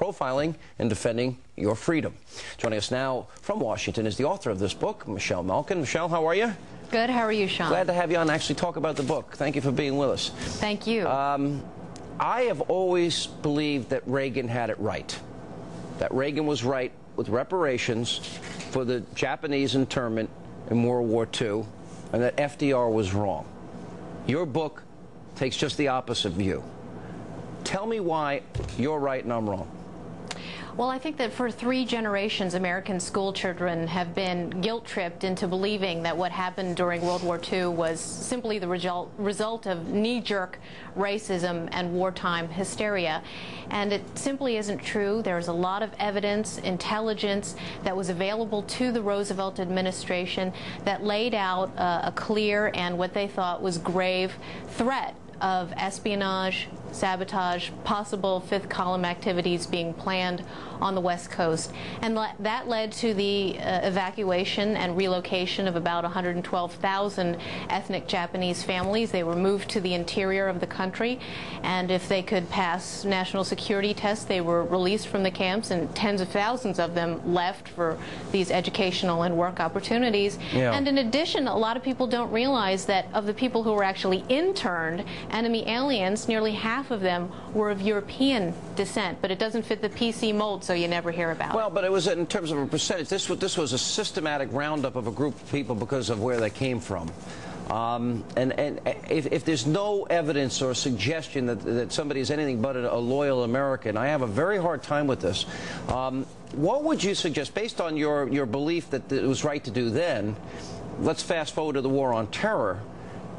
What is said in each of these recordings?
profiling and defending your freedom. Joining us now from Washington is the author of this book, Michelle Malkin. Michelle, how are you? Good. How are you, Sean? Glad to have you on and actually talk about the book. Thank you for being with us. Thank you. I have always believed that Reagan had it right. That Reagan was right with reparations for the Japanese internment in World War II, and that FDR was wrong. Your book takes just the opposite view. Tell me why you're right and I'm wrong. Well, I think that for 3 generations, American school children have been guilt-tripped into believing that what happened during World War II was simply the result of knee-jerk racism and wartime hysteria. And it simply isn't true. There's a lot of evidence, intelligence that was available to the Roosevelt administration that laid out a clear and what they thought was grave threat of espionage, sabotage, possible fifth column activities being planned on the West Coast. And that led to the evacuation and relocation of about 112,000 ethnic Japanese families. They were moved to the interior of the country, and if they could pass national security tests, they were released from the camps, and tens of thousands of them left for these educational and work opportunities. Yeah. And in addition, a lot of people don't realize that of the people who were actually interned, enemy aliens, nearly half of them were of European descent, but it doesn't fit the PC mold, so you never hear about it. Well, but it was, in terms of a percentage, this was a systematic roundup of a group of people because of where they came from. And if there's no evidence or suggestion that somebody is anything but a loyal American, I have a very hard time with this. What would you suggest, based on your belief that it was right to do then? Let's fast forward to the war on terror,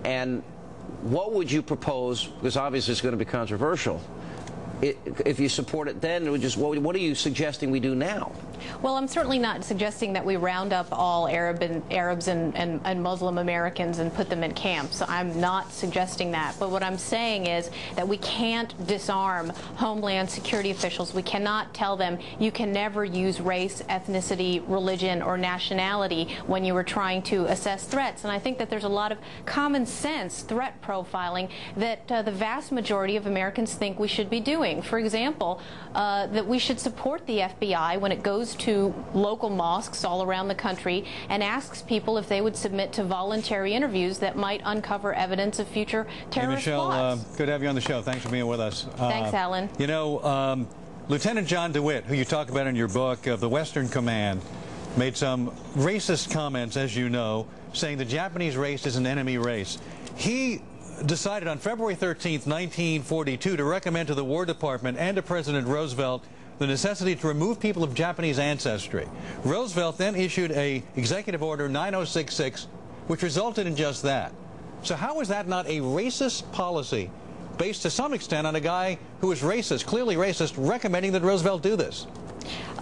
and what would you propose, because obviously it's going to be controversial, if you support it then, what are you suggesting we do now? Well, I'm certainly not suggesting that we round up all Arabs and Muslim Americans and put them in camps. I'm not suggesting that. But what I'm saying is that we can't disarm Homeland Security officials. We cannot tell them you can never use race, ethnicity, religion, or nationality when you are trying to assess threats. And I think that there's a lot of common sense threat profiling that the vast majority of Americans think we should be doing. For example, that we should support the FBI when it goes to local mosques all around the country and asks people if they would submit to voluntary interviews that might uncover evidence of future terrorist plots. Michelle, good to have you on the show. Thanks for being with us. Thanks, Alan. You know, Lieutenant John DeWitt, who you talk about in your book, of the Western Command, made some racist comments, as you know, saying the Japanese race is an enemy race. He decided on February 13th, 1942, to recommend to the War Department and to President Roosevelt the necessity to remove people of Japanese ancestry. Roosevelt then issued an Executive Order 9066, which resulted in just that. So how is that not a racist policy based to some extent on a guy who is racist, clearly racist, recommending that Roosevelt do this?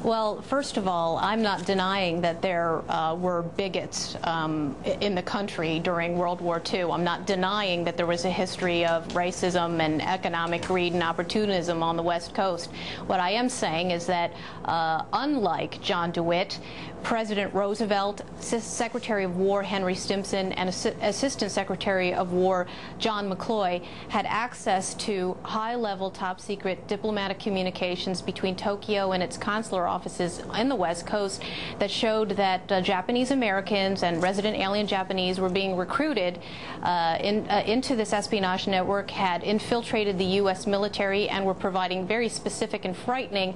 Well, first of all, I'm not denying that there were bigots in the country during World War II. I'm not denying that there was a history of racism and economic greed and opportunism on the West Coast. What I am saying is that unlike John DeWitt, President Roosevelt, Secretary of War Henry Stimson, and Assistant Secretary of War John McCloy had access to high-level, top-secret diplomatic communications between Tokyo and its consular offices in the West Coast that showed that Japanese Americans and resident alien Japanese were being recruited into this espionage network, had infiltrated the U.S. military, and were providing very specific and frightening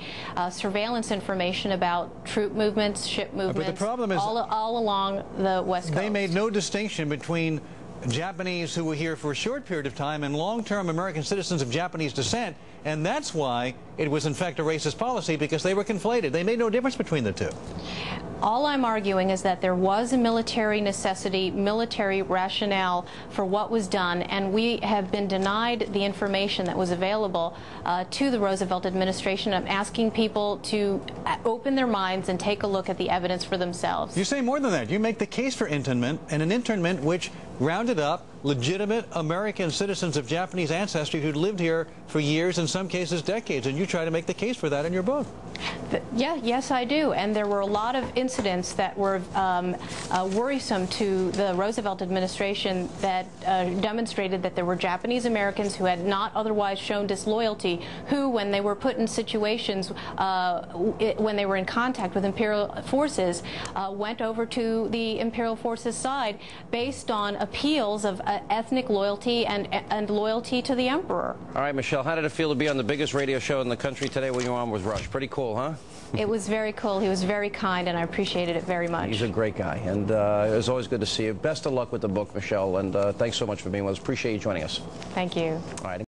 surveillance information about troop movements, ship movements, but the problem is all along the West Coast. They made no distinction between Japanese who were here for a short period of time and long-term American citizens of Japanese descent, and that's why it was in fact a racist policy, because they were conflated. They made no difference between the two. All I'm arguing is that there was a military necessity, military rationale for what was done, and we have been denied the information that was available to the Roosevelt administration. I'm asking people to open their minds and take a look at the evidence for themselves. You say more than that. You make the case for internment, and an internment which rounded up legitimate American citizens of Japanese ancestry who lived here for years, in some cases decades, and you try to make the case for that in your book. Yes, I do. And there were a lot of incidents that were worrisome to the Roosevelt administration that demonstrated that there were Japanese Americans who had not otherwise shown disloyalty, who, when they were put in situations, when they were in contact with imperial forces, went over to the imperial forces side based on appeals of ethnic loyalty and loyalty to the emperor. All right, Michelle, how did it feel to be on the biggest radio show in the country today when you were on with Rush? Pretty cool, huh? It was very cool. He was very kind, and I appreciated it very much. He's a great guy, and it was always good to see you. Best of luck with the book, Michelle, and thanks so much for being with us. Appreciate you joining us. Thank you. All right.